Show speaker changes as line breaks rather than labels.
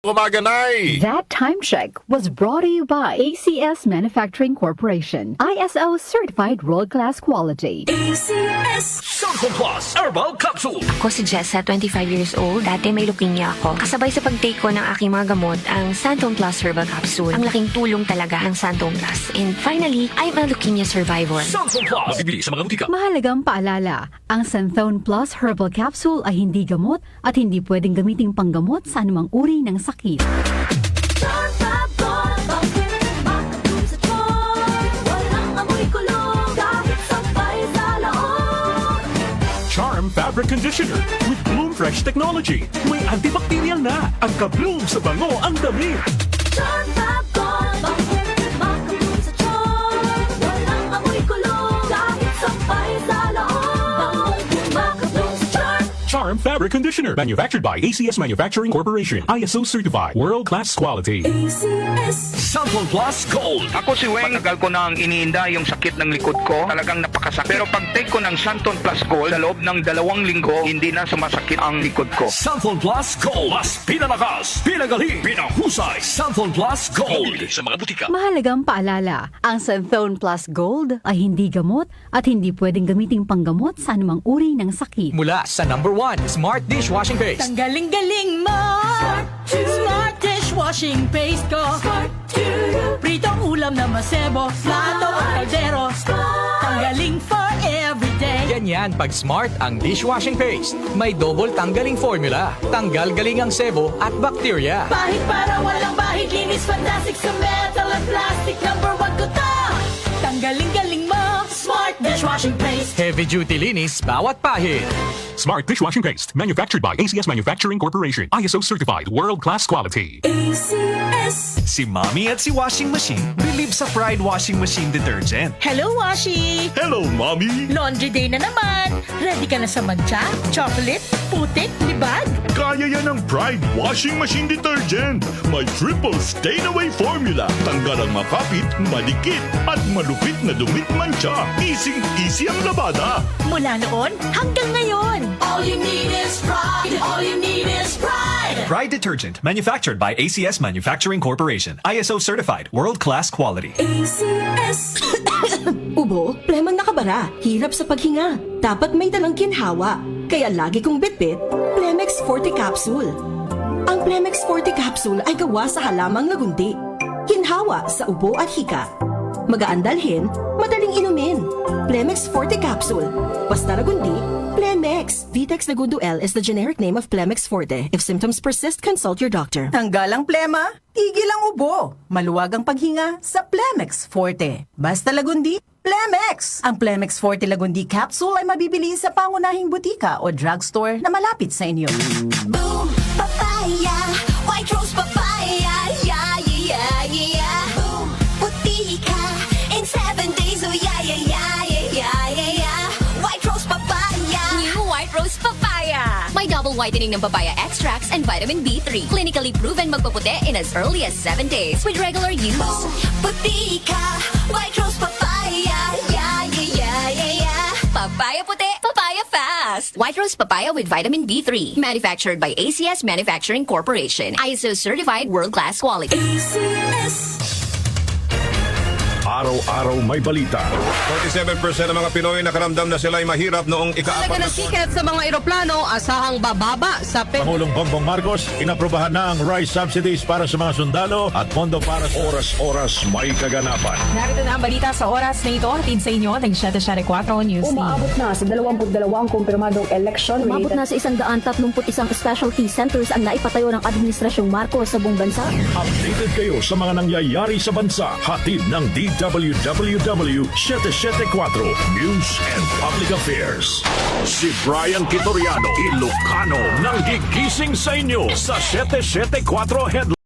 Umaga, Nay!
That time check was brought to you by ACS Manufacturing Corporation, ISO certified world-class quality.
ACS
Santon Plus Herbal Capsule.
Ako si Jessa, 25 years old. Dati may leukemia ako. Kasabay sa pag-take ko ng aking mga gamot, ang Santon Plus Herbal Capsule. Ang laking tulong talaga ng Santon Plus. And finally, I'm a leukemia survivor.
Santon Plus. Mabibili sa mga butika.
Mahalagang paalala, ang Santhone Plus Herbal Capsule ay hindi gamot at hindi pwedeng gamiting panggamot sa anumang uri ng sakit.
Charm Fabric Conditioner with Bloom Fresh Technology. May antibacterial na. Ang ka-bloom sa bango ang damit. Charm Fabric Conditioner. Manufactured by ACS Manufacturing Corporation. ISO certified. World-class quality.
Santon Plus Gold.
Ako si Weng, matagal ko nang iniinda yung sakit ng likod ko. Talagang napakasakit. Pero pag take ko ng Santon Plus Gold, sa loob ng 2 linggo, hindi na sumasakit ang likod ko.
Santon Plus Gold. Mas pinalakas, pinagaling, pinahusay. Santon Plus Gold. Mabibili sa mga butika.
Mahalagang paalala, ang Santhone Plus Gold ay hindi gamot at hindi pwedeng gamiting panggamot sa anumang uri ng sakit.
Mula sa number 1 Smart Dishwashing Paste.
Ang galing-galing mo! Smart dishwashing paste ko. Pritong ulam na masebo, plato o kaldero. Tanggaling for everyday.
Ganyan pag Smart ang dishwashing paste. May double tanggaling formula. Tanggal galing ang sebo at bakterya.
Bahid para walang bahid, linis fantastic sa metal at plastic. Number 1 ko to! Tanggaling-galing mo! Smart dishwashing paste.
Heavy duty linis bawat pahid.
Smart Dishwashing Paste. Manufactured by ACS Manufacturing Corporation. ISO certified. World-class quality.
ACS.
Si Mommy at si Washing Machine believe sa Pride Washing Machine Detergent.
Hello, Washi!
Hello, Mommy!
Laundry day na naman! Ready ka na sa mancha, chocolate, putik, libag?
Kaya yan ang Pride Washing Machine Detergent. May triple stain-away formula. Tanggal ang makapit, malikit, at malupit na dumit mancha. Easy ang labada.
Mula noon hanggang ngayon. All you need is pride. All you need is pride.
Pride Detergent, manufactured by ACS Manufacturing Corporation. ISO certified. World-class quality.
ACS.
Ubo, plemang nakabara, hirap sa paghinga. Dapat may dalang ginhawa. Kaya lagi kong bitbit, Plemex Forte Capsule. Ang Plemex Forte Capsule ay gawa sa halamang lagundi. Ginhawa sa ubo at hika. Magaan dalhin, madaling inumin. Plemex Forte Capsule. Basta lagundi, Plemex. Vitex Segundo L is the generic name of Plemex Forte. If symptoms persist, consult your doctor.
Tanggal ang plema, tigil ang ubo. Maluwag ang paghinga sa Plemex Forte. Basta lagundi, Plemex! Ang Plemex Forte Lagundi Capsule ay mabibili sa pangunahing butika o drugstore na malapit sa inyo.
Boom, papaya, white rose papaya, yeah, yeah, yeah. Boom, putika, in 7 days, oh yeah, yeah, yeah, yeah, yeah, yeah. White rose papaya.
New White Rose Papaya. May double whitening ng papaya extracts and vitamin B3. Clinically proven magpaputi in as early as 7 days with regular use.
Boom, putika, white rose papaya, yeah, yeah, yeah, yeah, yeah.
Papaya puti, papaya fast. White Rose Papaya with vitamin B3. Manufactured by ACS Manufacturing Corporation. ISO certified world-class quality.
ACS.
Araw-araw may balita.
47% ng mga Pinoy nakaramdam na sila'y mahirap noong ika-4 na
tiket sa mga eroplano asahang bababa sa
Pangulong Bongbong Marcos, inaprobahan na ang rice subsidies para sa mga sundalo at pondo para sa oras-oras may kaganapan.
Narito na ang balita sa oras na ito. Hatid sa inyo ng 774 News.
Umaabot na sa 22 kumpirmadong election.
Umabot na sa 131 specialty centers ang naipatayo ng Administrasyong Marcos sa buong bansa.
Updated kayo sa mga nangyayari sa bansa. Hatid ng DWWW 774 News and Public Affairs. Si Brian Kitoriano, Ilocano, nang gigising sa inyo sa 774 Headline.